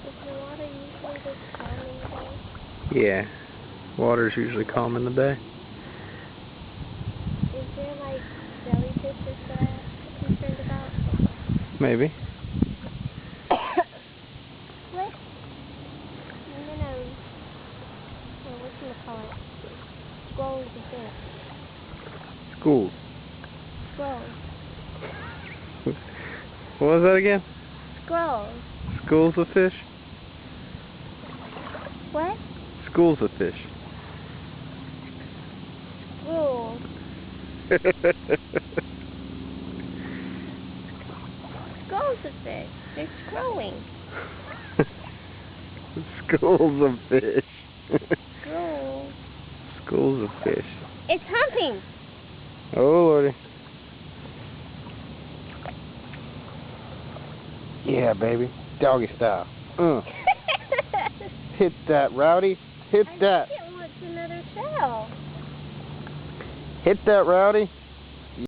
Is the water usually this calm in the day? Yeah. Water's usually calm in the day. Is there like jellyfishes that I have to be concerned about? Maybe. What? Minnows. Or whatchamacallit? Squirrels and fish. Schools. Squirrels. What was that again? Squirrels. Schools of fish? What? Schools of fish. Squirrels. Squirrels of fish. They're scrolling. Schools of fish. Squirrels. Schools of fish. It's hunting. Oh lordy. Yeah, baby. Doggy style. Hit that, Rowdy. Hit that. I think it wants another shell. Hit that, Rowdy.